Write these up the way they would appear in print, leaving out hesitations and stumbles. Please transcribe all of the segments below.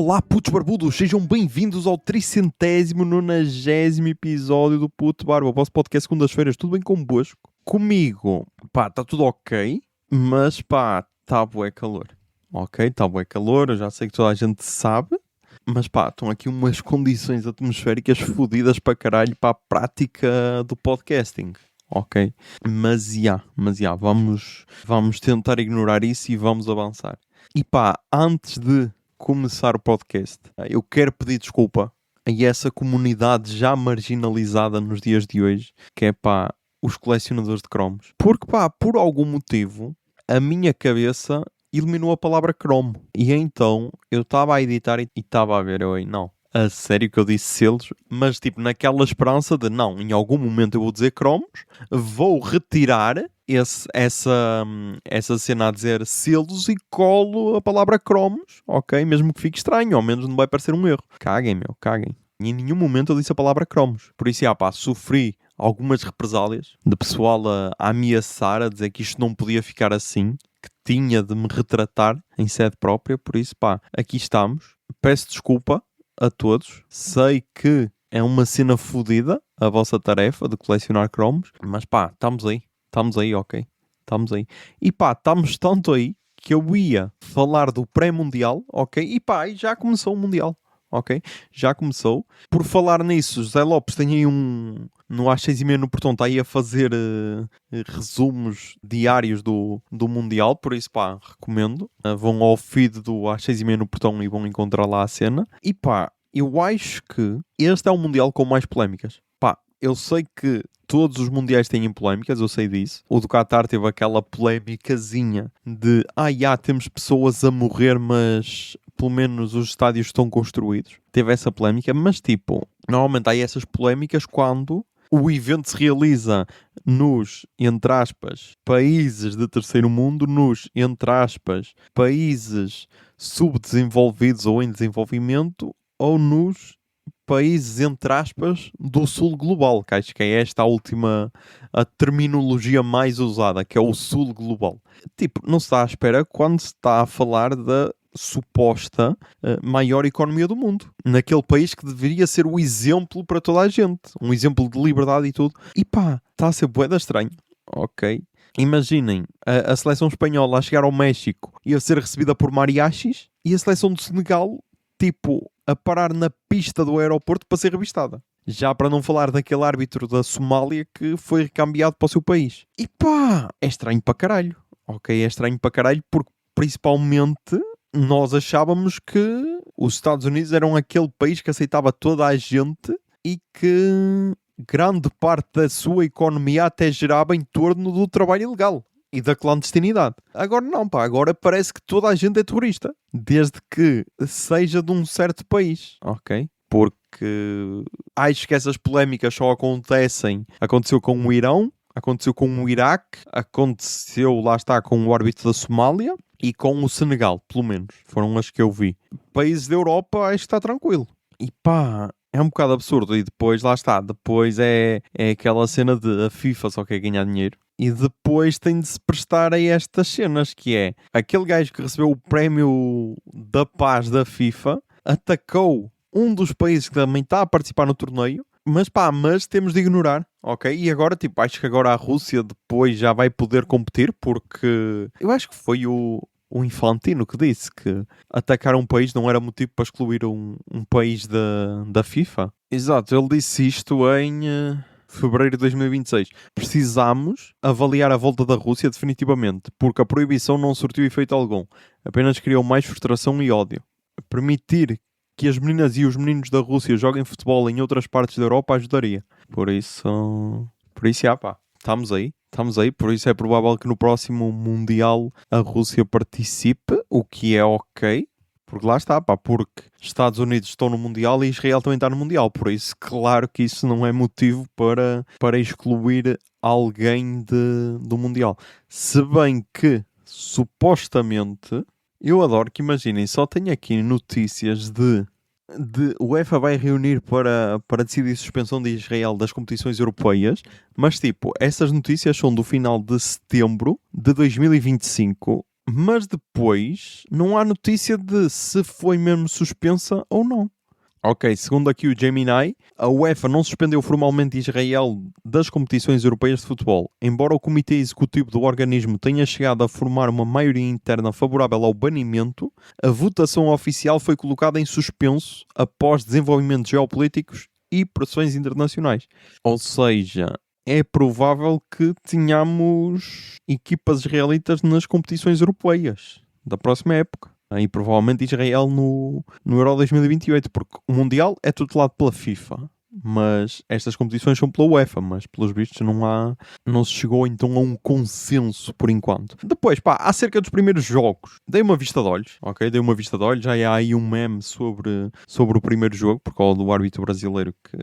Olá, putos barbudos, sejam bem-vindos ao 390º episódio do Puto Barba, o vosso podcast segundas-feiras. Tudo bem convosco? Comigo, pá, está tudo ok, mas pá, está bué calor. Ok, está bué calor, eu já sei que toda a gente sabe, mas pá, estão aqui umas condições atmosféricas fodidas para caralho para a prática do podcasting. Ok, mas vamos tentar ignorar isso e vamos avançar. E pá, antes de começar o podcast, eu quero pedir desculpa a essa comunidade já marginalizada nos dias de hoje, que é pá, os colecionadores de cromos. Porque pá, por algum motivo, a minha cabeça eliminou a palavra cromo. E então, eu estava a editar e estava a ver, não, a sério que eu disse selos, mas tipo naquela esperança de não, em algum momento eu vou dizer cromos, vou retirar essa cena a dizer selos e colo a palavra cromos, ok? Mesmo que fique estranho, ao menos não vai parecer um erro. Caguem. E em nenhum momento eu disse a palavra cromos. Por isso, sofri algumas represálias de pessoal a ameaçar, a dizer que isto não podia ficar assim, que tinha de me retratar em sede própria. Por isso, aqui estamos. Peço desculpa a todos. Sei que é uma cena fodida a vossa tarefa de colecionar cromos, mas estamos aí, ok? Estamos aí. E estamos tanto aí que eu ia falar do pré-mundial, ok? E já começou o mundial, ok? Já começou. Por falar nisso, José Lopes tem aí no às 6h30 no Portão, está aí a fazer resumos diários do mundial, por isso recomendo. Vão ao feed do às 6h30 no Portão e vão encontrar lá a cena. E eu acho que este é o mundial com mais polémicas. Eu sei que todos os mundiais têm polémicas, eu sei disso. O do Qatar teve aquela polémicazinha de temos pessoas a morrer, mas pelo menos os estádios estão construídos. Teve essa polémica, mas normalmente há essas polémicas quando o evento se realiza nos, entre aspas, países de terceiro mundo, nos, entre aspas, países subdesenvolvidos ou em desenvolvimento, ou nos países, entre aspas, do sul global, que acho que é esta a terminologia mais usada, que é o sul global. Não se está à espera quando se está a falar da suposta maior economia do mundo. Naquele país que deveria ser o exemplo para toda a gente. Um exemplo de liberdade e tudo. E está a ser bué da estranho. Ok? Imaginem, a seleção espanhola a chegar ao México e a ser recebida por mariachis, e a seleção do Senegal, a parar na pista do aeroporto para ser revistada. Já para não falar daquele árbitro da Somália que foi recambiado para o seu país. E é estranho para caralho. Ok, é estranho para caralho porque principalmente nós achávamos que os Estados Unidos eram aquele país que aceitava toda a gente e que grande parte da sua economia até gerava em torno do trabalho ilegal e da clandestinidade. Agora não, agora parece que toda a gente é terrorista, desde que seja de um certo país, ok? Porque acho que essas polémicas só aconteceu com o Irão, aconteceu com o Iraque, aconteceu, lá está, com o árbitro da Somália e com o Senegal, pelo menos, foram as que eu vi. Países da Europa, acho que está tranquilo. E é um bocado absurdo. E depois, lá está, depois é aquela cena de a FIFA só quer ganhar dinheiro. E depois tem de se prestar a estas cenas, que é aquele gajo que recebeu o prémio da paz da FIFA, atacou um dos países que também está a participar no torneio, mas temos de ignorar, ok? E agora, acho que agora a Rússia depois já vai poder competir, porque eu acho que foi o Infantino que disse que atacar um país não era motivo para excluir um país da FIFA. Exato, ele disse isto em fevereiro de 2026. Precisamos avaliar a volta da Rússia definitivamente, porque a proibição não surtiu efeito algum. Apenas criou mais frustração e ódio. Permitir que as meninas e os meninos da Rússia joguem futebol em outras partes da Europa ajudaria. Por isso, estamos aí. Por isso é provável que no próximo Mundial a Rússia participe, o que é ok. Porque lá está, porque Estados Unidos estão no Mundial e Israel também está no Mundial. Por isso, claro que isso não é motivo para excluir alguém do Mundial. Se bem que, supostamente, eu adoro que, imaginem, só tenho aqui notícias de o UEFA vai reunir para decidir suspensão de Israel das competições europeias, mas essas notícias são do final de setembro de 2025, Mas depois não há notícia de se foi mesmo suspensa ou não. Ok, segundo aqui o Gemini, a UEFA não suspendeu formalmente Israel das competições europeias de futebol. Embora o comitê executivo do organismo tenha chegado a formar uma maioria interna favorável ao banimento, a votação oficial foi colocada em suspenso após desenvolvimentos geopolíticos e pressões internacionais. Ou seja, é provável que tenhamos equipas israelitas nas competições europeias da próxima época. E provavelmente Israel no Euro 2028, porque o Mundial é tutelado pela FIFA, mas estas competições são pela UEFA, mas pelos vistos não se chegou então a um consenso por enquanto. Depois, pá, acerca dos primeiros jogos, dei uma vista de olhos, ok? Dei uma vista de olhos, já há aí um meme sobre o primeiro jogo, por causa do árbitro brasileiro que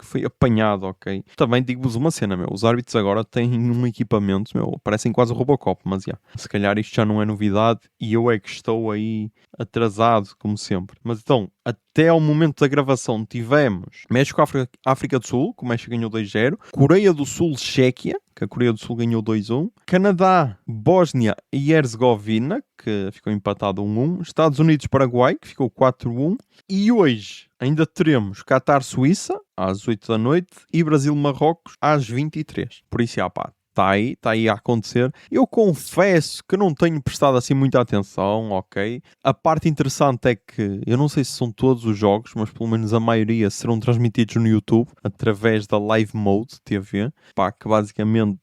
foi apanhado, ok? Também digo-vos uma cena, meu, os árbitros agora têm um equipamento, meu, parecem quase o Robocop, mas já, se calhar isto já não é novidade e eu é que estou aí atrasado, como sempre. Mas então, até ao momento da gravação tivemos México, África do Sul, que o México ganhou 2-0, Coreia do Sul, Chequia, que a Coreia do Sul ganhou 2-1, Canadá, Bósnia e Herzegovina, que ficou empatado 1-1, Estados Unidos, Paraguai, que ficou 4-1, e hoje ainda teremos Qatar, Suíça, às 8 da noite, e Brasil, Marrocos, às 23. Por isso, pá, está aí a acontecer. Eu confesso que não tenho prestado assim muita atenção, ok? A parte interessante é que, eu não sei se são todos os jogos, mas pelo menos a maioria serão transmitidos no YouTube, através da Live Mode TV, pá, que basicamente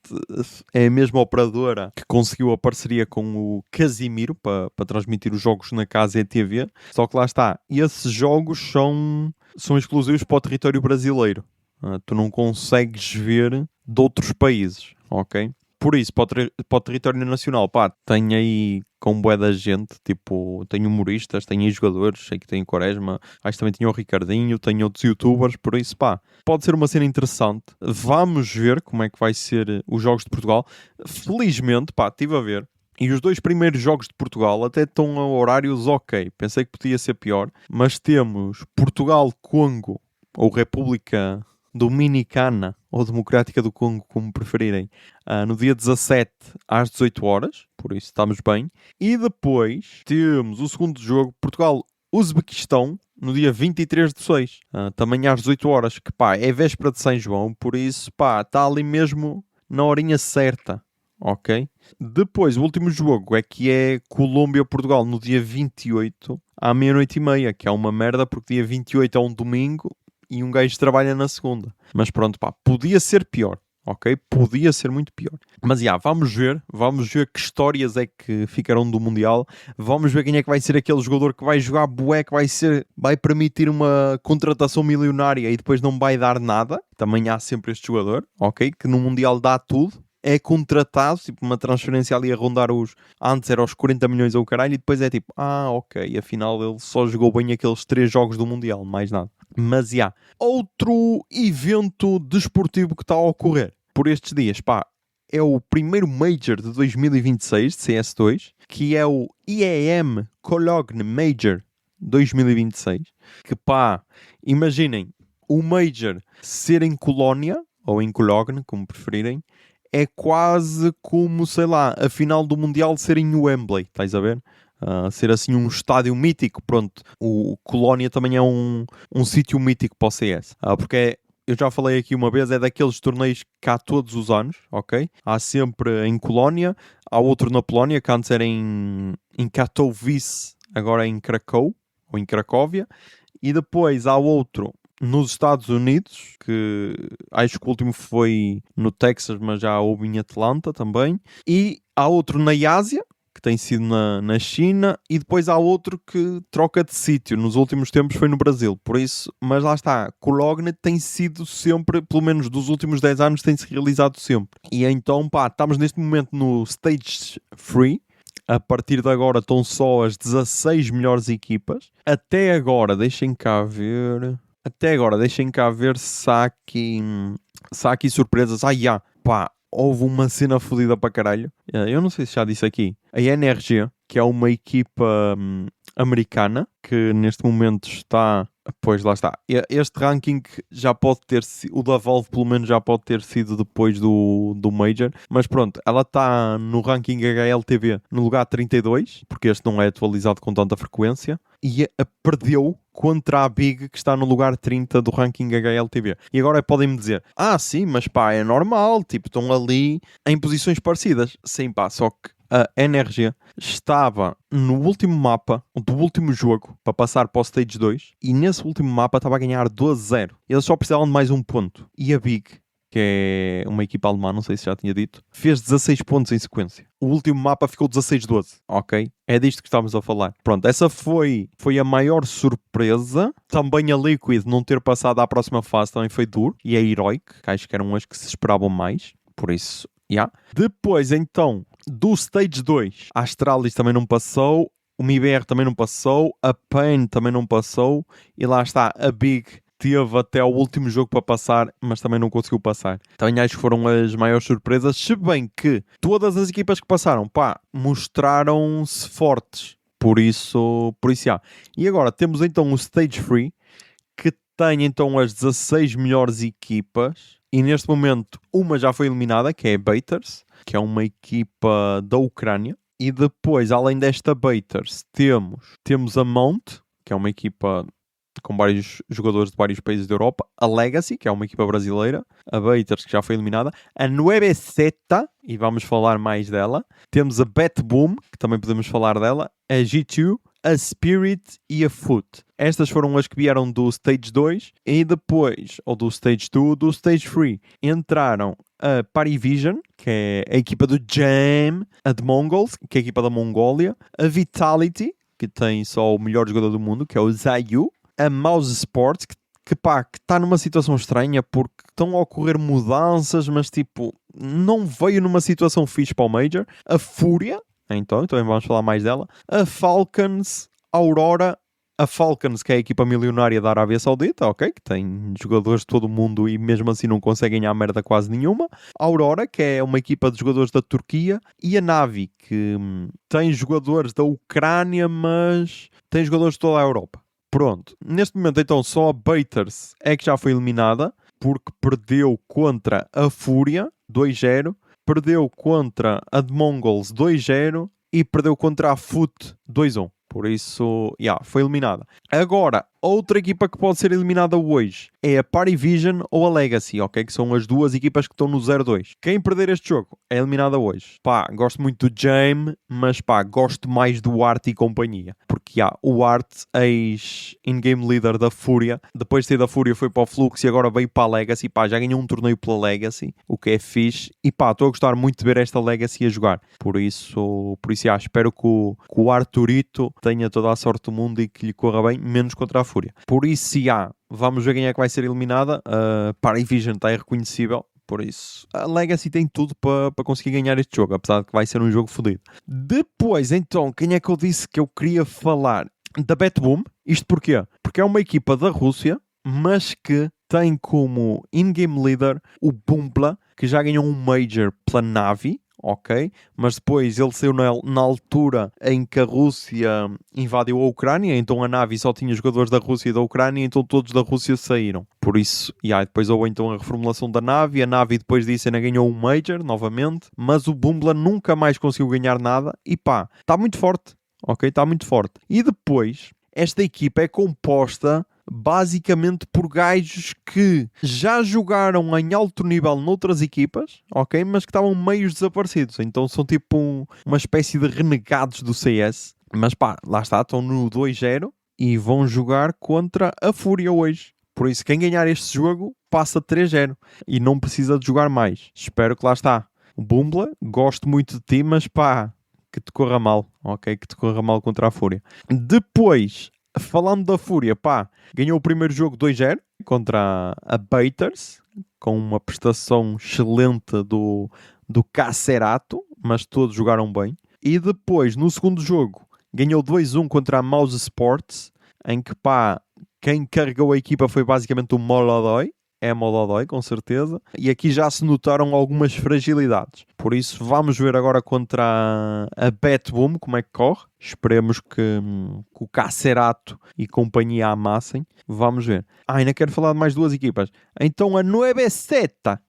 é a mesma operadora que conseguiu a parceria com o Casimiro para transmitir os jogos na casa e TV. Só que lá está, esses jogos são exclusivos para o território brasileiro. Tu não consegues ver de outros países, ok? Por isso, para o território nacional, pá, tem aí com bué da gente, tipo, tem humoristas, tem aí jogadores, sei que tem o Quaresma, acho que também tinha o Ricardinho, tem outros youtubers, por isso, pá, pode ser uma cena interessante. Vamos ver como é que vai ser os jogos de Portugal. Felizmente, pá, estive a ver, e os 2 primeiros jogos de Portugal até estão a horários ok, pensei que podia ser pior, mas temos Portugal-Congo, ou República Dominicana ou Democrática do Congo, como preferirem, no dia 17 às 18 horas, por isso estamos bem. E depois temos o segundo jogo, Portugal-Uzbequistão, no dia 23 de 6, também às 18 horas, que pá, é véspera de São João, por isso pá, está ali mesmo na horinha certa, ok? Depois, o último jogo é Colômbia-Portugal, no dia 28, à meia-noite e meia, que é uma merda, porque dia 28 é um domingo, e um gajo trabalha na segunda. Mas pronto, pá, podia ser pior, ok? Podia ser muito pior. Mas vamos ver que histórias é que ficarão do Mundial. Vamos ver quem é que vai ser aquele jogador que vai jogar bué, que vai permitir uma contratação milionária e depois não vai dar nada. Também há sempre este jogador, ok? Que no Mundial dá tudo. É contratado, tipo uma transferência ali a rondar antes era os 40 milhões ou caralho, e depois é tipo, ok, afinal ele só jogou bem aqueles 3 jogos do Mundial, mais nada. Mas outro evento desportivo que está a ocorrer por estes dias, pá, é o primeiro Major de 2026 de CS2, que é o IEM Cologne Major 2026, que pá, imaginem, o Major ser em Colónia, ou em Cologne, como preferirem, é quase como, sei lá, a final do Mundial ser em Wembley, estás a ver? Ser assim um estádio mítico, pronto. O Colónia também é um sítio mítico para o CS. Porque eu já falei aqui uma vez, é daqueles torneios que há todos os anos, ok? Há sempre em Colónia, há outro na Polónia, que antes era em Katowice, agora é em Krakow, ou em Cracóvia. E depois há outro nos Estados Unidos, que acho que o último foi no Texas, mas já houve em Atlanta também. E há outro na Ásia, que tem sido na China, e depois há outro que troca de sítio. Nos últimos tempos foi no Brasil. Por isso, mas lá está, Cologne tem sido sempre, pelo menos dos últimos 10 anos, tem-se realizado sempre. E então, pá, estamos neste momento no Stage 3. A partir de agora estão só as 16 melhores equipas. Até agora, deixem cá ver se há aqui surpresas. Pá, houve uma cena fodida para caralho. Eu não sei se já disse aqui. A NRG, que é uma equipa americana, que neste momento está... Pois, lá está. Este ranking já pode ter sido... O da Valve, pelo menos, já pode ter sido depois do Major. Mas pronto, ela está no ranking HLTV no lugar 32, porque este não é atualizado com tanta frequência. E perdeu contra a Big, que está no lugar 30 do ranking HLTV. E agora podem-me dizer, sim, mas pá, é normal, tipo, estão ali em posições parecidas. Sim, pá, só que a NRG estava no último mapa do último jogo para passar para o Stage 2 e nesse último mapa estava a ganhar 12-0. Eles só precisavam de mais um ponto. E a Big, que é uma equipa alemã, não sei se já tinha dito, fez 16 pontos em sequência. O último mapa ficou 16-12, ok? É disto que estamos a falar. Pronto, essa foi a maior surpresa. Também a Liquid não ter passado à próxima fase também foi duro. E a Heroic, que acho que eram as que se esperavam mais. Por isso, Depois, então, do Stage 2, a Astralis também não passou, o MIBR também não passou, a Pain também não passou, e lá está, a Big teve até o último jogo para passar, mas também não conseguiu passar. Também acho que foram as maiores surpresas, se bem que todas as equipas que passaram, mostraram-se fortes. Por isso, E agora, temos então o Stage 3, que tem então as 16 melhores equipas, e neste momento uma já foi eliminada, que é a Baiters, que é uma equipa da Ucrânia. E depois, além desta Baiters, temos a Mount, que é uma equipa com vários jogadores de vários países da Europa. A Legacy, que é uma equipa brasileira. A Baiters, que já foi eliminada. A 97, e vamos falar mais dela. Temos a Bet Boom, que também podemos falar dela. A G2, a Spirit e a Foot. Estas foram as que vieram do Stage 2 e depois, ou do Stage 2, do Stage 3, entraram a Parivision, que é a equipa do Jam, a The Mongols, que é a equipa da Mongólia, a Vitality, que tem só o melhor jogador do mundo, que é o Zayu, a Mouse Sports, que está numa situação estranha porque estão a ocorrer mudanças, mas tipo, não veio numa situação fixe para o Major. A Fúria, então também vamos falar mais dela. A Falcons, a Aurora. A Falcons, que é a equipa milionária da Arábia Saudita, ok? Que tem jogadores de todo o mundo e mesmo assim não consegue ganhar merda quase nenhuma. A Aurora, que é uma equipa de jogadores da Turquia. E a Navi, que tem jogadores da Ucrânia, mas tem jogadores de toda a Europa. Pronto. Neste momento, então, só a Baiters é que já foi eliminada, porque perdeu contra a Fúria, 2-0. Perdeu contra a The Mongols, 2-0. E perdeu contra a Foot, 2-1. Por isso, foi eliminada. Agora, outra equipa que pode ser eliminada hoje é a Parivision ou a Legacy, ok? Que são as duas equipas que estão no 0-2. Quem perder este jogo é eliminada hoje. Gosto muito do Jame, mas gosto mais do Art e companhia. Porque o Art, ex-in-game leader da Fúria, depois de sair da Fúria foi para o Flux e agora veio para a Legacy. Já ganhou um torneio pela Legacy, o que é fixe. E estou a gostar muito de ver esta Legacy a jogar. Por isso espero que o Arturito tenha toda a sorte do mundo e que lhe corra bem, menos contra a Fúria. Por isso, vamos ver quem é que vai ser eliminada. A Parivision está irreconhecível. Por isso, a Legacy tem tudo para conseguir ganhar este jogo, apesar de que vai ser um jogo fodido. Depois, então, quem é que eu disse que eu queria falar? Da Bet Boom. Isto porquê? Porque é uma equipa da Rússia, mas que tem como in-game leader o Bumbla, que já ganhou um Major pela Navi. Ok, mas depois ele saiu na altura em que a Rússia invadiu a Ucrânia, então a Navi só tinha jogadores da Rússia e da Ucrânia, então todos da Rússia saíram. Por isso, depois houve então a reformulação da Navi. A Navi depois disso ainda ganhou um Major novamente, mas o Bumbla nunca mais conseguiu ganhar nada e está muito forte, ok, está muito forte. E depois, esta equipa é composta basicamente por gajos que já jogaram em alto nível noutras equipas, ok? Mas que estavam meio desaparecidos. Então são tipo uma espécie de renegados do CS. Mas lá está, estão no 2-0 e vão jogar contra a Fúria hoje. Por isso, quem ganhar este jogo passa 3-0 e não precisa de jogar mais. Espero que lá está. O Bumbla, gosto muito de ti, mas que te corra mal, ok? Que te corra mal contra a Fúria. Depois, falando da Fúria, ganhou o primeiro jogo 2-0 contra a Baiters, com uma prestação excelente do Cacerato, mas todos jogaram bem. E depois, no segundo jogo, ganhou 2-1 contra a Mouse Sports, em que quem carregou a equipa foi basicamente o Molodói, é Molodói, com certeza. E aqui já se notaram algumas fragilidades. Por isso, vamos ver agora contra a BetBoom como é que corre. Esperemos que o Cacerato e companhia amassem. Vamos ver. Ainda quero falar de mais duas equipas. Então a 9Z,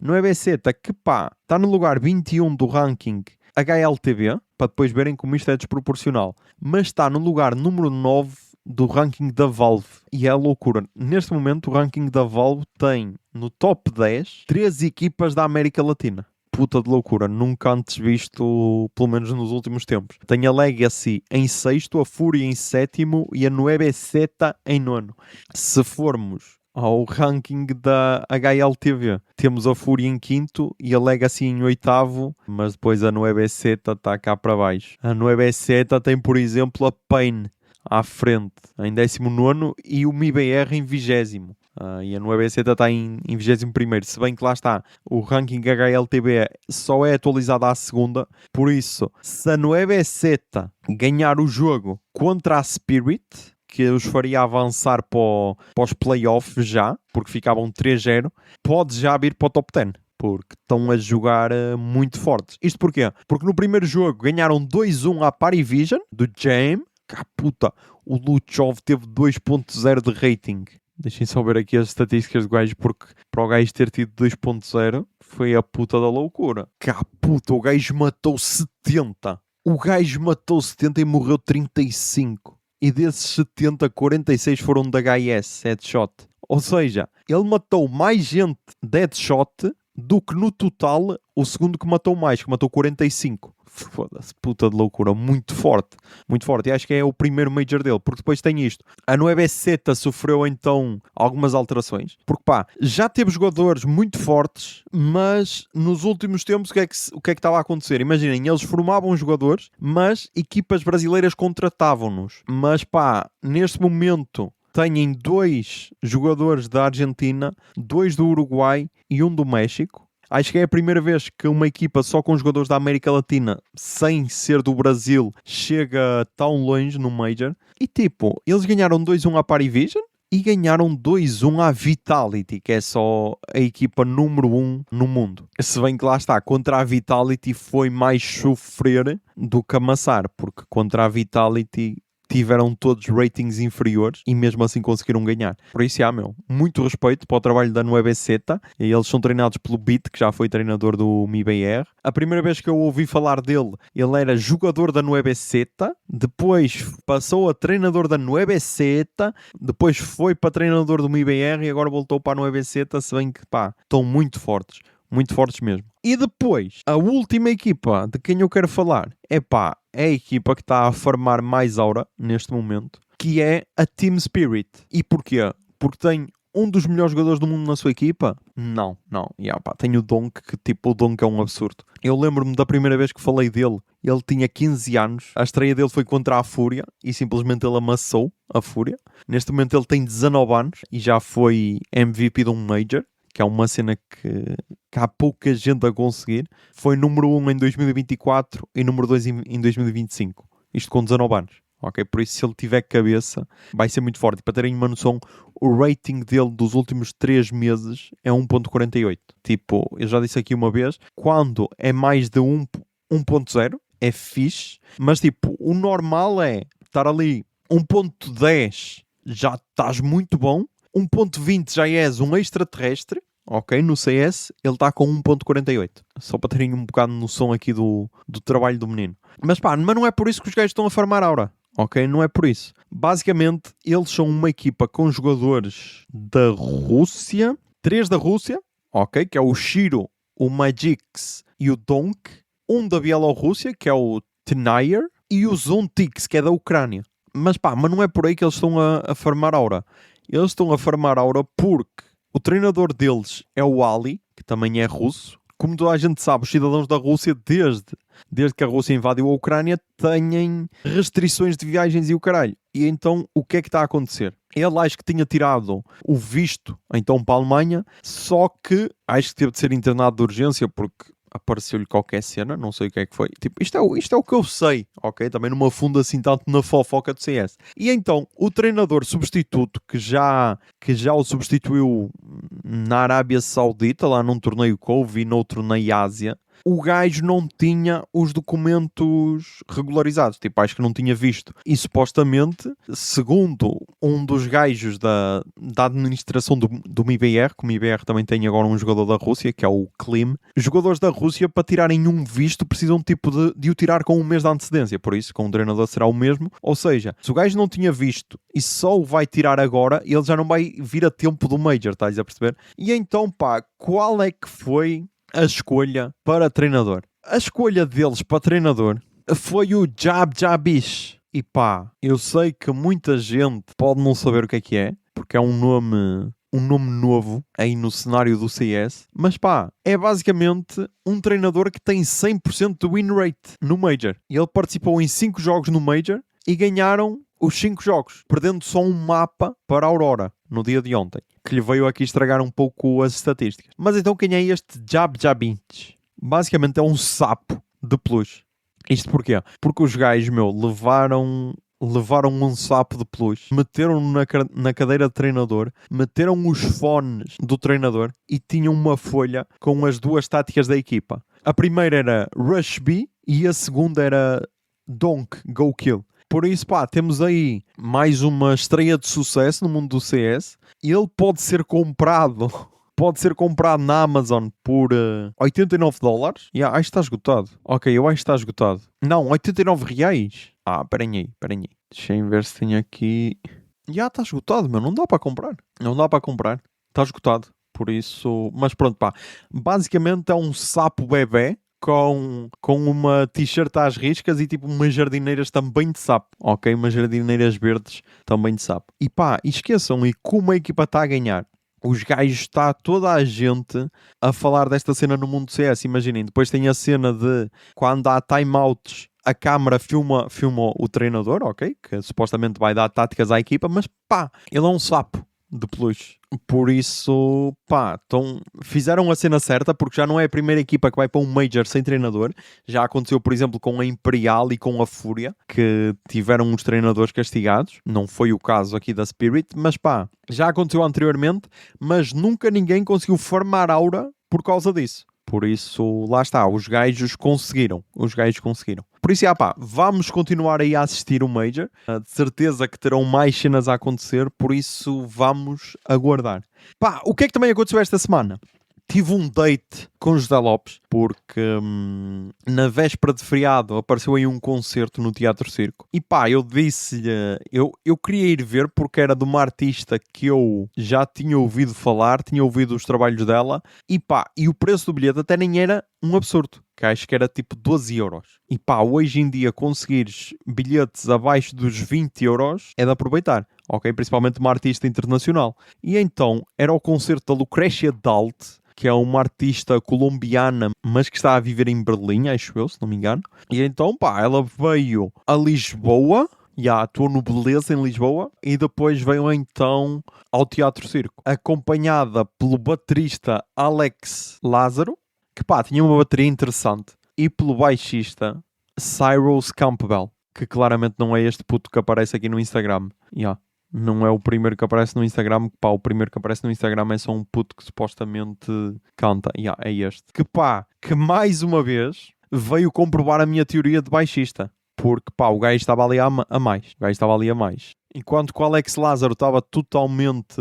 que pá, está no lugar 21 do ranking HLTV, para depois verem como isto é desproporcional. Mas está no lugar número 9 do ranking da Valve. E é loucura. Neste momento, o ranking da Valve tem no top 10 3 equipas da América Latina. Puta de loucura. Nunca antes visto, pelo menos nos últimos tempos. Tem a Legacy em 6º, a Fury em 7º e a 9Z em 9º. Se formos ao ranking da HLTV, temos a Fury em 5º e a Legacy em 8º, mas depois a 9Z está cá para baixo. A 9Z tem, por exemplo, a Pain à frente, em 19º, e o MIBR em 20º. E a 9Z está em 21º, se bem que lá está, o ranking HLTV só é atualizado à segunda, por isso, se a 9Z ganhar o jogo contra a Spirit, que os faria avançar para os playoffs já, porque ficavam 3-0, pode já vir para o top 10. Porque estão a jogar muito fortes. Isto porquê? Porque no primeiro jogo ganharam 2-1 à Parivision, do Jam. Puta, o Luchov teve 2.0 de rating. Deixem só ver aqui as estatísticas do gajo, porque para o gajo ter tido 2.0 foi a puta da loucura. Puta, o gajo matou 70. O gajo matou 70 e morreu 35. E desses 70, 46 foram de HS, headshot. Ou seja, ele matou mais gente de headshot do que no total o segundo que matou mais, que matou 45. Foda-se, puta de loucura, muito forte. Muito forte, e acho que é o primeiro Major dele, porque depois tem isto. A 9Z sofreu então algumas alterações, porque pá, já teve jogadores muito fortes, mas nos últimos tempos o que é que estava a acontecer? Imaginem, eles formavam jogadores, mas equipas brasileiras contratavam-nos. Mas pá, neste momento têm 2 jogadores da Argentina, 2 do Uruguai e 1 do México. Acho que é a primeira vez que uma equipa só com jogadores da América Latina, sem ser do Brasil, chega tão longe no Major. E tipo, eles ganharam 2-1 à Parivision e ganharam 2-1 à Vitality, que é só a equipa número 1 no mundo. Se bem que lá está, contra a Vitality foi mais sofrer do que amassar, porque contra a Vitality tiveram todos ratings inferiores e mesmo assim conseguiram ganhar. Por isso, muito respeito para o trabalho da 9Z. Eles são treinados pelo Beat, que já foi treinador do MIBR. A primeira vez que eu ouvi falar dele, ele era jogador da 9Z, depois passou a treinador da 9Z, depois foi para treinador do MIBR e agora voltou para a 9Z, se bem que, pá, estão muito fortes mesmo. E depois, a última equipa de quem eu quero falar é a equipa que está a farmar mais aura neste momento, que é a Team Spirit. E porquê? Porque tem um dos melhores jogadores do mundo na sua equipa? Não. Tem o Donk, que tipo, o Donk é um absurdo. Eu lembro-me da primeira vez que falei dele, ele tinha 15 anos, a estreia dele foi contra a Fúria e simplesmente ele amassou a Fúria. Neste momento ele tem 19 anos e já foi MVP de um Major, que é uma cena que há pouca gente a conseguir. Foi número 1 em 2024 e número 2 em 2025. Isto com 19 anos. Ok? Por isso, se ele tiver cabeça, vai ser muito forte. Para terem uma noção, o rating dele dos últimos 3 meses é 1.48. Tipo, eu já disse aqui uma vez, quando é mais de 1.0, é fixe. Mas tipo, o normal é estar ali 1.10, já estás muito bom. 1.20 já és um extraterrestre, ok? No CS ele está com 1.48. Só para terem um bocado de noção aqui do trabalho do menino. Mas não é por isso que os gajos estão a farmar aura, ok? Não é por isso. Basicamente, eles são uma equipa com jogadores da Rússia, 3 da Rússia, ok? Que é o Shiro, o Magix e o Donk. Um da Bielorrússia, que é o Tenayer, e o Zontix, que é da Ucrânia. Mas não é por aí que eles estão a farmar aura. Eles estão a farmar aura porque o treinador deles é o Ali, que também é russo. Como toda a gente sabe, os cidadãos da Rússia, desde que a Rússia invadiu a Ucrânia, têm restrições de viagens e o caralho. E então, o que é que está a acontecer? Ele acho que tinha tirado o visto, então, para a Alemanha, só que acho que teve de ser internado de urgência, porque apareceu-lhe qualquer cena, não sei o que é que foi. Tipo, isto é o que eu sei, ok? Também não me afundo assim tanto na fofoca do CS. E então, o treinador substituto, que já o substituiu na Arábia Saudita, lá num torneio que houve e noutro na Ásia, o gajo não tinha os documentos regularizados. Tipo, acho que não tinha visto. E supostamente, segundo um dos gajos da administração do MIBR, que o MIBR também tem agora um jogador da Rússia, que é o Klim, os jogadores da Rússia, para tirarem um visto, precisam tipo de o tirar com um mês de antecedência. Por isso, com o treinador será o mesmo. Ou seja, se o gajo não tinha visto e só o vai tirar agora, ele já não vai vir a tempo do Major, estás a perceber? E então, pá, qual é que foi a escolha para treinador? A escolha deles para treinador foi o Jabish. E pá, eu sei que muita gente pode não saber o que é, porque é um nome novo aí no cenário do CS, mas pá, é basicamente um treinador que tem 100% de win rate no Major. E ele participou em 5 jogos no Major e ganharam os 5 jogos, perdendo só um mapa para a Aurora no dia de ontem, que lhe veio aqui estragar um pouco as estatísticas. Mas então quem é este Jabinch? Basicamente é um sapo de peluche. Isto porquê? Porque os gajos, levaram um sapo de peluche, meteram-no na cadeira de treinador, meteram os fones do treinador e tinham uma folha com as 2 táticas da equipa. A primeira era Rush B e a segunda era Donk Go Kill. Por isso, pá, temos aí mais uma estreia de sucesso no mundo do CS. Ele pode ser comprado na Amazon por $89. Acho que está esgotado. Ok, eu acho que está esgotado. Não, R$89. Esperem aí. Deixa eu ver se tem aqui... está esgotado, não dá para comprar. Não dá para comprar. Está esgotado. Por isso... Mas pronto, pá. Basicamente é um sapo bebé com uma t-shirt às riscas e tipo umas jardineiras também de sapo, ok? Umas jardineiras verdes também de sapo. E pá, esqueçam, e como a equipa está a ganhar, os gajos, está toda a gente a falar desta cena no mundo do CS, imaginem. Depois tem a cena de quando há timeouts, a câmara filma o treinador, ok? Que supostamente vai dar táticas à equipa, mas pá, ele é um sapo de peluche. Por isso, pá, fizeram a cena certa, porque já não é a primeira equipa que vai para um Major sem treinador. Já aconteceu, por exemplo, com a Imperial e com a Fúria, que tiveram os treinadores castigados. Não foi o caso aqui da Spirit, mas pá, já aconteceu anteriormente, mas nunca ninguém conseguiu formar aura por causa disso. Por isso, lá está, os gajos conseguiram. Por isso, pá, vamos continuar aí a assistir o Major. De certeza que terão mais cenas a acontecer, por isso vamos aguardar. Pá, o que é que também aconteceu esta semana? Tive um date com José Lopes, porque na véspera de feriado apareceu aí um concerto no Teatro Circo. E pá, eu disse-lhe, eu queria ir ver porque era de uma artista que eu já tinha ouvido falar, tinha ouvido os trabalhos dela. E pá, e o preço do bilhete até nem era um absurdo, que acho que era tipo 12€. E pá, hoje em dia conseguires bilhetes abaixo dos 20€ é de aproveitar, ok? Principalmente uma artista internacional. E então era o concerto da Lucrécia Dalt, que é uma artista colombiana, mas que está a viver em Berlim, acho eu, se não me engano. E então, pá, ela veio a Lisboa, atuou no Beleza em Lisboa, e depois veio então ao Teatro Circo, acompanhada pelo baterista Alex Lázaro, que pá, tinha uma bateria interessante, e pelo baixista Cyrus Campbell, que claramente não é este puto que aparece aqui no Instagram. Não é o primeiro que aparece no Instagram. Pá, o primeiro que aparece no Instagram é só um puto que supostamente canta. É este. Que mais uma vez veio comprovar a minha teoria de baixista. Porque, pá, o gajo estava ali a mais. Enquanto que o Alex Lázaro estava totalmente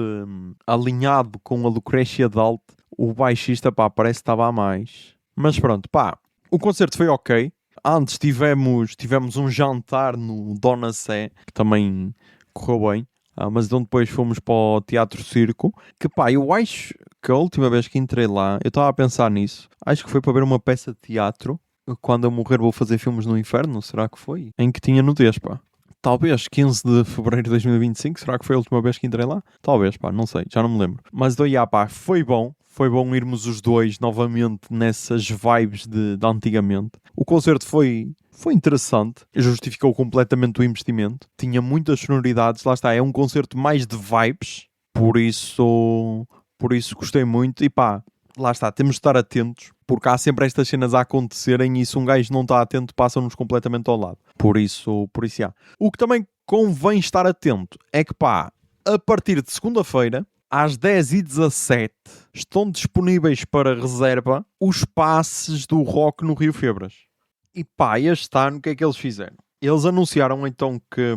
alinhado com a Lucrécia Dalt, o baixista, pá, parece que estava a mais. Mas pronto, pá, o concerto foi ok. Antes tivemos um jantar no Dona Sé, que também correu bem. Mas então depois fomos para o Teatro Circo, que pá, eu acho que a última vez que entrei lá, eu estava a pensar nisso, acho que foi para ver uma peça de teatro, Quando eu morrer vou fazer filmes no inferno, será que foi? Em que tinha nudez, pá. Talvez 15 de fevereiro de 2025, será que foi a última vez que entrei lá? Talvez, pá, não sei, já não me lembro. Mas pá, foi bom irmos os dois novamente nessas vibes de antigamente. O concerto foi interessante, justificou completamente o investimento, tinha muitas sonoridades, lá está, é um concerto mais de vibes, por isso gostei muito e pá, lá está, temos de estar atentos, Porque há sempre estas cenas a acontecerem e se um gajo não está atento, passam-nos completamente ao lado. Por isso há. O que também convém estar atento é que, pá, a partir de segunda-feira, às 10h17, estão disponíveis para reserva os passes do Rock no Rio Febras. E pá, este ano o que é que eles fizeram? Eles anunciaram então que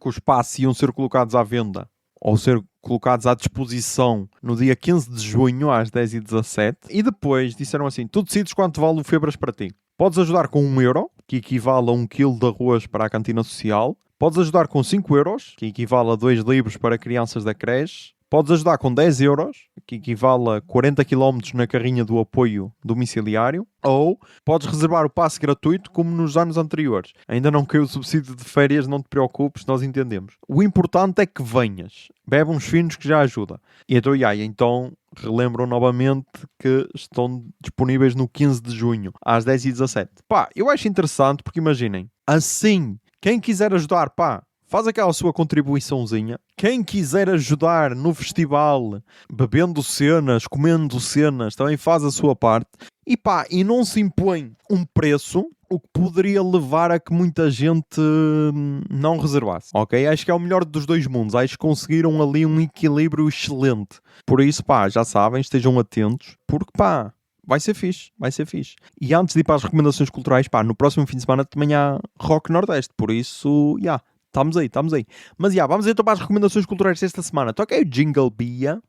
os passes iam ser colocados à venda ou ser colocados à disposição no dia 15 de junho às 10h17 e depois disseram assim, tu decides quanto vale o Febras para ti. Podes ajudar com 1€, que equivale a 1 kg de arroz para a cantina social. Podes ajudar com 5€, que equivale a 2 livros para crianças da creche. Podes ajudar com 10€, que equivale a 40 km na carrinha do apoio domiciliário. Ou podes reservar o passe gratuito como nos anos anteriores. Ainda não caiu o subsídio de férias, não te preocupes, nós entendemos. O importante é que venhas. Bebe uns finos que já ajuda. E então relembram novamente que estão disponíveis no 15 de junho, às 10h17. Pá, eu acho interessante porque imaginem, assim, quem quiser ajudar, pá, faz aquela sua contribuiçãozinha. Quem quiser ajudar no festival, bebendo cenas, comendo cenas, também faz a sua parte. E pá, e não se impõe um preço, o que poderia levar a que muita gente não reservasse. Ok? Acho que é o melhor dos dois mundos. Acho que conseguiram ali um equilíbrio excelente. Por isso, pá, já sabem, estejam atentos. Porque, pá, vai ser fixe. E antes de ir para as recomendações culturais, pá, no próximo fim de semana também há Rock Nordeste. Por isso, já. Estamos aí. Mas vamos então para as recomendações culturais desta semana. Toca aí o Jingle Bia.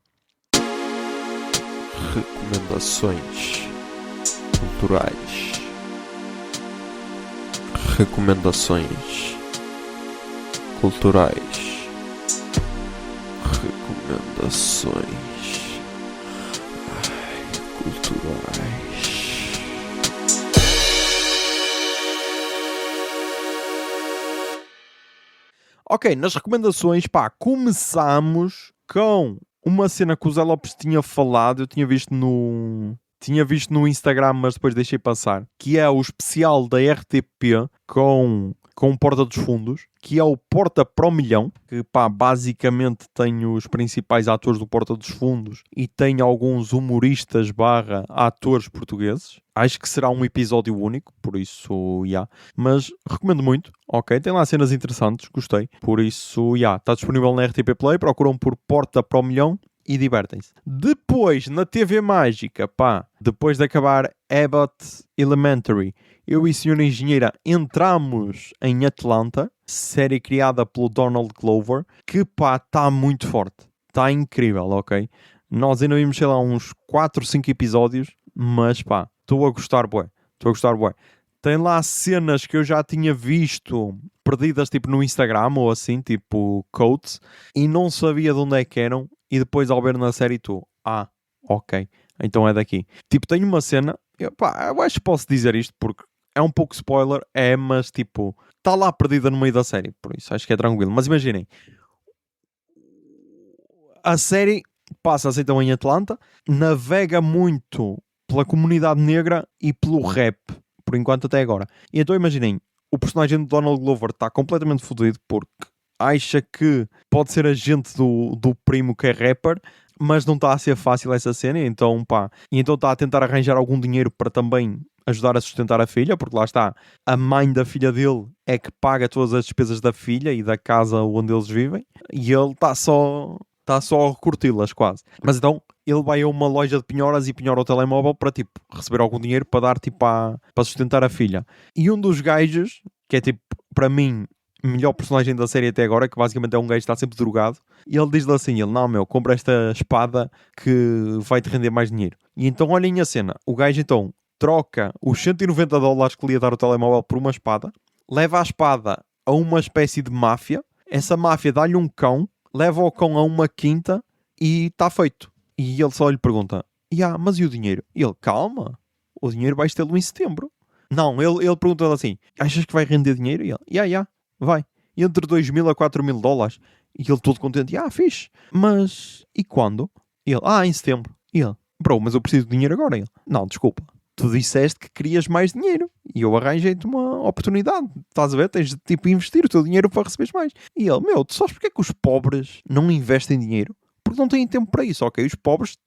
Recomendações culturais. Recomendações culturais. Culturais. Ok, nas recomendações, pá, começamos com uma cena que o Zé Lopes tinha falado, eu tinha visto no Instagram, mas depois deixei passar, que é o especial da RTP com Porta dos Fundos, que é o Porta para o Milhão, que pá, basicamente tem os principais atores do Porta dos Fundos e tem alguns humoristas / atores portugueses. Acho que será um episódio único, por isso, mas recomendo muito, ok? Tem lá cenas interessantes, gostei. Por isso, está disponível na RTP Play, procuram por Porta para o Milhão e divertem-se. Depois, na TV Mágica, pá, depois de acabar Abbott Elementary, eu e a Senhora Engenheira entramos em Atlanta, série criada pelo Donald Glover, que pá, está muito forte. Está incrível, ok? Nós ainda vimos, sei lá, uns 4, 5 episódios, mas pá, estou a gostar bué. Tem lá cenas que eu já tinha visto perdidas tipo no Instagram ou assim, tipo quotes, e não sabia de onde é que eram, e depois ao ver na série tu, ok, então é daqui. Tipo, tem uma cena, eu acho que posso dizer isto porque é um pouco spoiler, mas tipo, está lá perdida no meio da série, por isso acho que é tranquilo. Mas imaginem, a série passa-se então em Atlanta, navega muito pela comunidade negra e pelo rap, por enquanto até agora. E então imaginem, o personagem de Donald Glover está completamente fodido porque acha que pode ser agente do primo que é rapper, mas não está a ser fácil essa cena, então está a tentar arranjar algum dinheiro para também ajudar a sustentar a filha, porque lá está, a mãe da filha dele é que paga todas as despesas da filha e da casa onde eles vivem, e ele está só a curti-las quase. Mas então ele vai a uma loja de penhoras e penhora o telemóvel para tipo receber algum dinheiro para dar tipo para sustentar a filha. E um dos gajos, que é tipo para mim melhor personagem da série até agora, que basicamente é um gajo que está sempre drogado, e ele diz-lhe assim, não meu, compra esta espada que vai-te render mais dinheiro. E então olhem a cena, o gajo então troca os $190 que lhe ia dar o telemóvel por uma espada, leva a espada a uma espécie de máfia, essa máfia dá-lhe um cão, leva o cão a uma quinta e está feito. E ele só lhe pergunta, mas e o dinheiro? E ele, calma, o dinheiro vais tê-lo em setembro. Não, ele pergunta assim, achas que vai render dinheiro? E ele, vai. Entre $2.000 a $4.000. E ele todo contente, fixe. Mas, e quando? E ele, em setembro. E ele, bro, mas eu preciso de dinheiro agora. E ele, não, desculpa. Tu disseste que querias mais dinheiro. E eu arranjei-te uma oportunidade. Estás a ver? Tens de tipo investir o teu dinheiro para receberes mais. E ele, tu sabes porque é que os pobres não investem dinheiro? Porque não têm tempo para isso, ok? Os pobres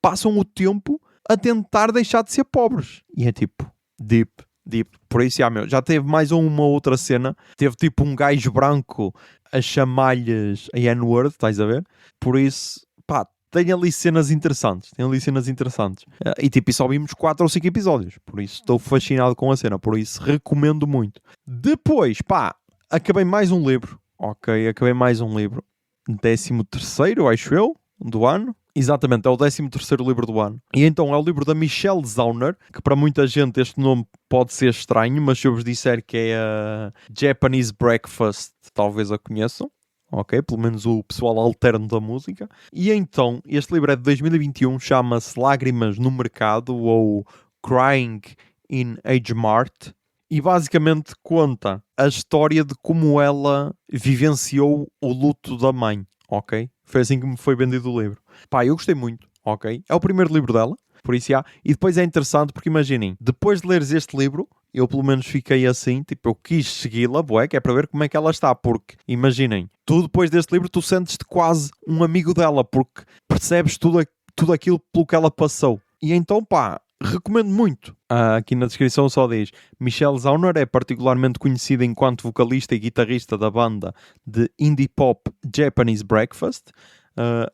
passam o tempo a tentar deixar de ser pobres. E é tipo, deep. Por isso, já teve mais uma outra cena. Teve tipo um gajo branco a chamar-lhes a N-word, estás a ver? Por isso, pá, tem ali cenas interessantes. E só vimos 4 ou 5 episódios. Por isso, estou fascinado com a cena. Por isso, recomendo muito. Depois, pá, acabei mais um livro. Ok, acabei mais um livro. 13º, acho eu, do ano. Exatamente, é o 13º livro do ano. E então é o livro da Michelle Zauner, que para muita gente este nome pode ser estranho, mas se eu vos disser que é a Japanese Breakfast, talvez a conheçam. Ok, pelo menos o pessoal alterno da música. E então, este livro é de 2021, chama-se Lágrimas no Mercado, ou Crying in Age Mart. E basicamente conta a história de como ela vivenciou o luto da mãe. Ok? Foi assim que me foi vendido o livro. Pá, eu gostei muito, ok? É o primeiro livro dela, por isso há. E depois é interessante porque imaginem, depois de leres este livro, eu pelo menos fiquei assim, tipo, eu quis segui-la, bué, que é para ver como é que ela está, porque imaginem, tu depois deste livro, tu sentes-te quase um amigo dela, porque percebes tudo aquilo pelo que ela passou. E então, pá, recomendo muito. Aqui na descrição só diz: Michelle Zauner é particularmente conhecida enquanto vocalista e guitarrista da banda de indie pop Japanese Breakfast,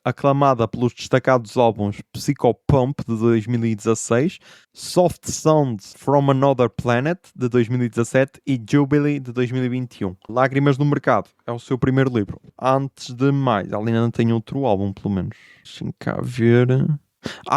aclamada pelos destacados álbuns Psychopomp de 2016, Soft Sounds from Another Planet de 2017 e Jubilee de 2021. Lágrimas no Mercado é o seu primeiro livro. Antes de mais, ela ainda não tem outro álbum, pelo menos. Deixem cá ver.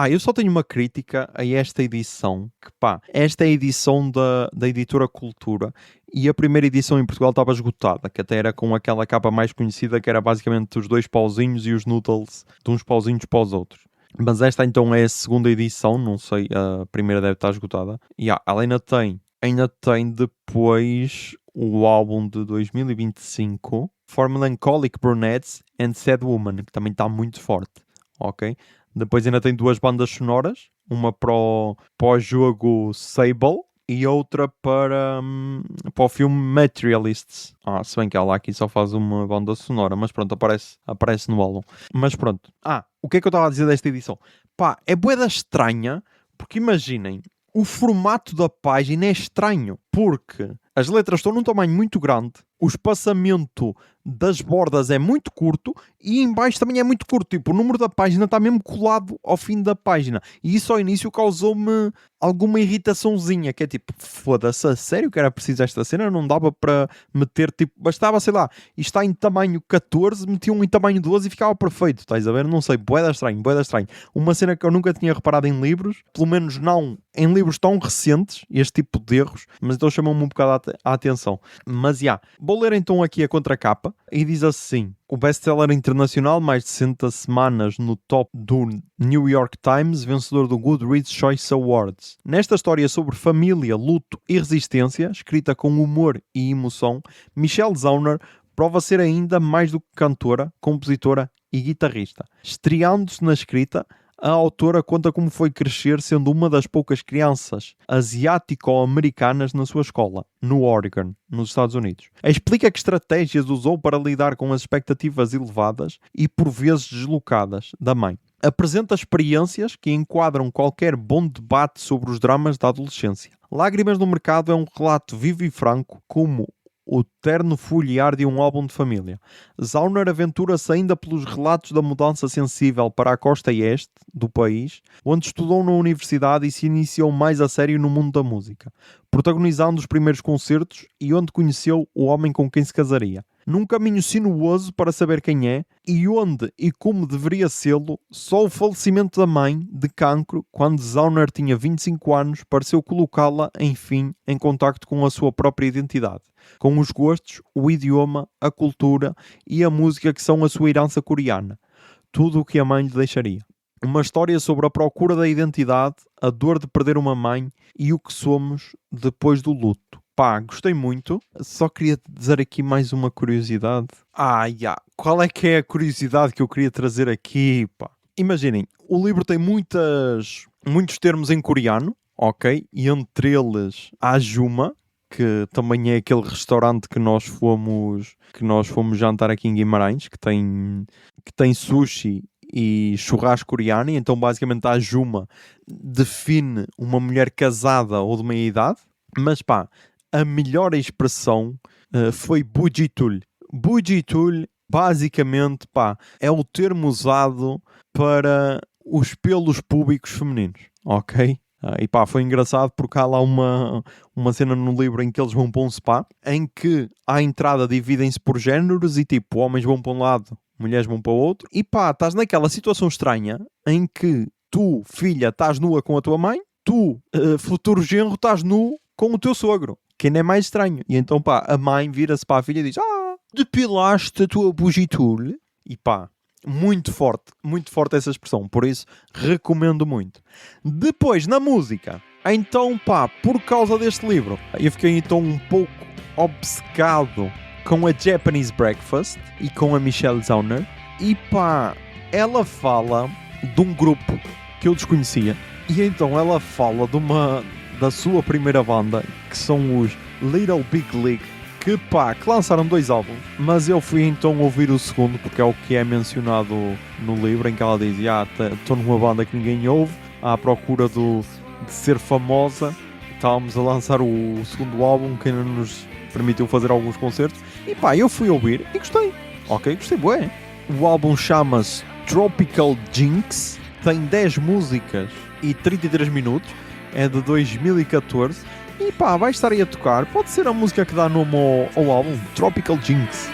Eu só tenho uma crítica a esta edição, que pá, esta é a edição da editora Cultura e a primeira edição em Portugal estava esgotada, que até era com aquela capa mais conhecida que era basicamente os 2 pauzinhos e os noodles de uns pauzinhos para os outros. Mas esta então é a segunda edição, não sei, a primeira deve estar esgotada. E ela ainda tem depois o álbum de 2025, For Melancholic Brunettes and Sad Woman, que também está muito forte, ok? Depois ainda tem 2 bandas sonoras, uma para o jogo Sable e outra para o filme Materialists. Se bem que ela aqui só faz uma banda sonora, mas pronto, aparece no álbum. Mas pronto. O que é que eu estava a dizer desta edição? Pá, é bué estranha, porque imaginem, o formato da página é estranho, porque as letras estão num tamanho muito grande, o espaçamento das bordas é muito curto e em baixo também é muito curto. Tipo, o número da página está mesmo colado ao fim da página. E isso ao início causou-me alguma irritaçãozinha, que é tipo, foda-se, a sério que era preciso esta cena? Não dava para meter, tipo, bastava, sei lá, isto está em tamanho 14, metiam em tamanho 12 e ficava perfeito, estás a ver? Não sei, bué da estranho. Uma cena que eu nunca tinha reparado em livros, pelo menos não em livros tão recentes, este tipo de erros, mas então chamou-me um bocado a atenção. Mas, vou ler então aqui a contracapa e diz assim: o best-seller internacional, mais de 60 semanas no top do New York Times, vencedor do Goodreads Choice Awards. Nesta história sobre família, luto e resistência, escrita com humor e emoção, Michelle Zauner prova ser ainda mais do que cantora, compositora e guitarrista. Estreando-se na escrita, a autora conta como foi crescer sendo uma das poucas crianças asiático-americanas na sua escola, no Oregon, nos Estados Unidos. Explica que estratégias usou para lidar com as expectativas elevadas e por vezes deslocadas da mãe. Apresenta experiências que enquadram qualquer bom debate sobre os dramas da adolescência. Lágrimas no Mercado é um relato vivo e franco, como o terno folhear de um álbum de família. Zauner aventura-se ainda pelos relatos da mudança sensível para a costa este do país, onde estudou na universidade e se iniciou mais a sério no mundo da música, protagonizando os primeiros concertos e onde conheceu o homem com quem se casaria. Num caminho sinuoso para saber quem é e onde e como deveria sê-lo, só o falecimento da mãe, de cancro, quando Zauner tinha 25 anos, pareceu colocá-la, enfim, em contacto com a sua própria identidade, com os gostos, o idioma, a cultura e a música que são a sua herança coreana. Tudo o que a mãe lhe deixaria. Uma história sobre a procura da identidade, a dor de perder uma mãe e o que somos depois do luto. Gostei muito. Só queria dizer aqui mais uma curiosidade. Qual é que é a curiosidade que eu queria trazer aqui, Imaginem, o livro tem muitos termos em coreano, ok? E entre eles há Juma, que também é aquele restaurante que nós fomos jantar aqui em Guimarães, que tem sushi e churrasco coreano. E então basicamente a Juma define uma mulher casada ou de meia idade. Mas pá, a melhor expressão foi Bujitul. Bujitul basicamente pá, é o termo usado para os pelos públicos femininos, ok? E pá, foi engraçado porque há lá uma cena no livro em que eles vão para um spa, em que à entrada dividem-se por géneros e tipo, homens vão para um lado, mulheres vão para o outro. E pá, estás naquela situação estranha em que tu, filha, estás nua com a tua mãe, tu, futuro genro, estás nu com o teu sogro. Que ainda é mais estranho. E então pá, a mãe vira-se para a filha e diz: depilaste a tua bugitul? E pá, muito forte essa expressão, por isso recomendo muito. Depois, na música, então pá, por causa deste livro, eu fiquei então um pouco obcecado com a Japanese Breakfast e com a Michelle Zauner. E pá, ela fala de um grupo que eu desconhecia, e então ela fala da sua primeira banda, que são os Little Big League, que lançaram 2 álbuns, mas eu fui então ouvir o segundo, porque é o que é mencionado no livro, em que ela diz: estou numa banda que ninguém ouve, à procura de ser famosa, estávamos a lançar o segundo álbum, que ainda nos permitiu fazer alguns concertos, e pá, eu fui ouvir e gostei, gostei bué. O álbum chama-se Tropical Jinx, tem 10 músicas e 33 minutos, é de 2014, e pá, vai estar aí a tocar. Pode ser a música que dá nome ao álbum, Tropical Jinx.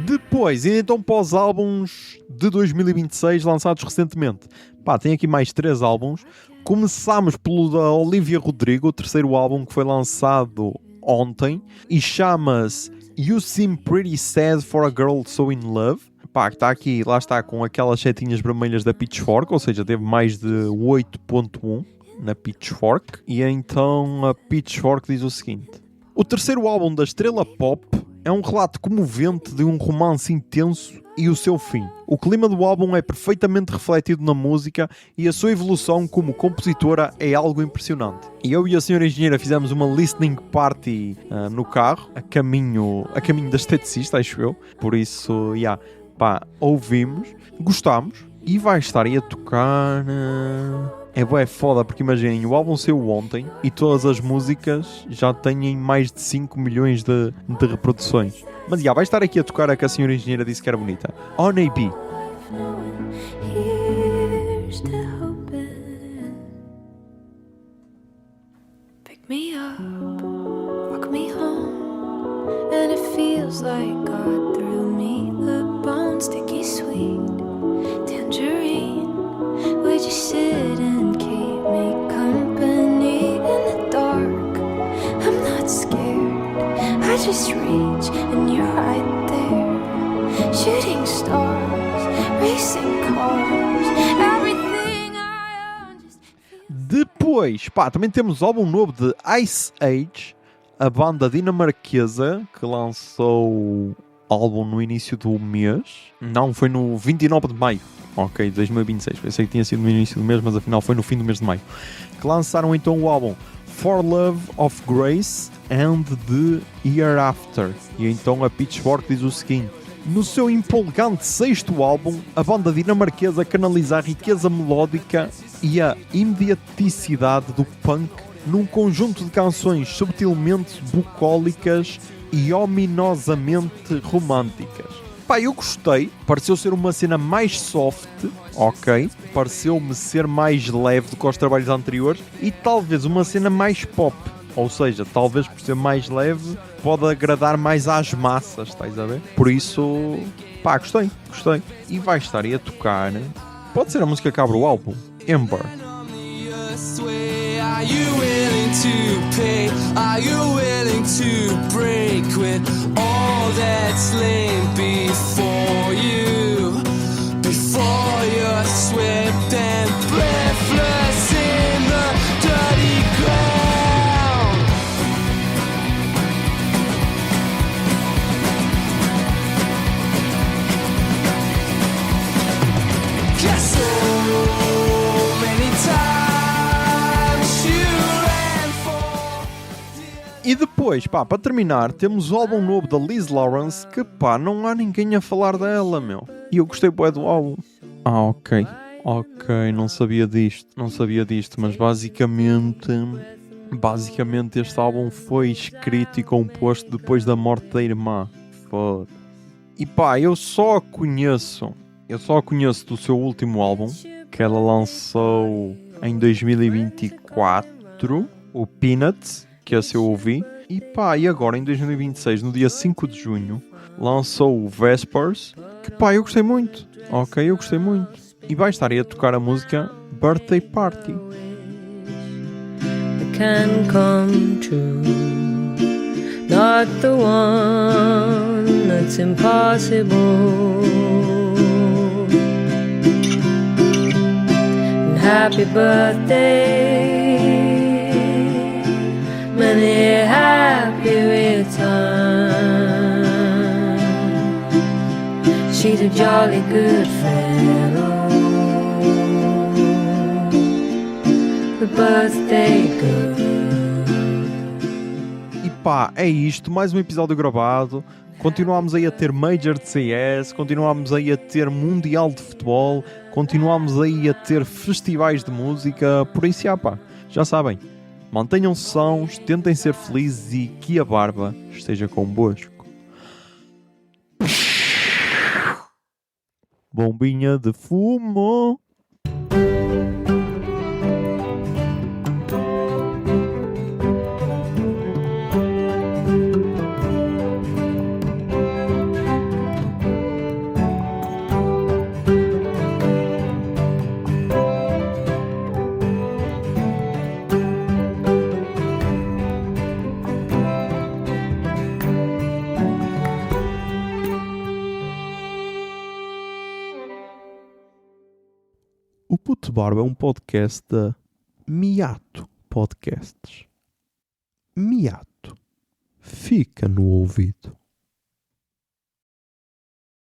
Depois, e então para os álbuns de 2026 lançados recentemente. Pá, tem aqui mais 3 álbuns. Começámos pelo da Olivia Rodrigo, o terceiro álbum que foi lançado ontem, e chama-se You Seem Pretty Sad for a Girl So In Love. Pá, que está aqui, lá está, com aquelas setinhas vermelhas da Pitchfork, ou seja, teve mais de 8.1 na Pitchfork. E então a Pitchfork diz o seguinte: o terceiro álbum da estrela pop é um relato comovente de um romance intenso e o seu fim. O clima do álbum é perfeitamente refletido na música e a sua evolução como compositora é algo impressionante. E eu e a senhora engenheira fizemos uma listening party no carro, a caminho da esteticista, acho eu. Por isso, ouvimos, gostámos e vai estar aí a tocar... É bué foda, porque imaginem, o álbum saiu ontem e todas as músicas já têm mais de 5 milhões de reproduções. Mas vai estar aqui a tocar a que a senhora engenheira disse que era bonita. On AB. Pick me up, walk me home, and it feels like God threw me the bone, sticky sweet tangerine. Would you sit and keep me company in the dark? I'm not scared, I just reach and you're right there. Shooting stars, racing cars, everything I own just... Depois, também temos o álbum novo de Ice Age, a banda dinamarquesa que lançou álbum no início do mês. Não, foi no 29 de maio. Ok, 2026. Pensei que tinha sido no início do mês, mas afinal foi no fim do mês de maio. Que lançaram então o álbum For Love of Grace and the Year After. E então a Pitchfork diz o seguinte: no seu empolgante 6º álbum, a banda dinamarquesa canaliza a riqueza melódica e a imediaticidade do punk num conjunto de canções subtilmente bucólicas e ominosamente românticas. Eu gostei, pareceu ser uma cena mais soft, ok? Pareceu-me ser mais leve do que os trabalhos anteriores e talvez uma cena mais pop, ou seja, talvez por ser mais leve pode agradar mais às massas, estás a ver? Por isso, gostei. E vai estar aí a tocar, pode ser a música que abre o álbum, Ember. Are you willing to pay? Are you willing to break with all that's laid before you? Before you're swept and breathless in the dirty ground. Cause so many times you ran for. E depois, pá, para terminar, temos o álbum novo da Liz Lawrence, que pá, não há ninguém a falar dela, meu. E eu gostei bué do álbum. Ok, não sabia disto, mas basicamente este álbum foi escrito e composto depois da morte da irmã. Foda. E pá, eu só a conheço do seu último álbum, que ela lançou em 2024, o Peanuts, que esse eu ouvi. E pá, e agora em 2026, no dia 5 de junho, lançou o Vespers, que pá, eu gostei muito. Ok, eu gostei muito. E vai estar aí a tocar a música Birthday Party. Can come true, not the one that's impossible. And happy birthday, many happy returns. She's a jolly good fellow, the birthday girl. E pá, é isto, mais um episódio gravado. Continuamos aí a ter Major de CS, continuamos aí a ter Mundial de Futebol, continuamos aí a ter festivais de música, por isso pá, já sabem, mantenham-se sãos, tentem ser felizes e que a barba esteja convosco. Bombinha de fumo. O Puto Barba é um podcast da Miato Podcasts. Miato. Fica no ouvido.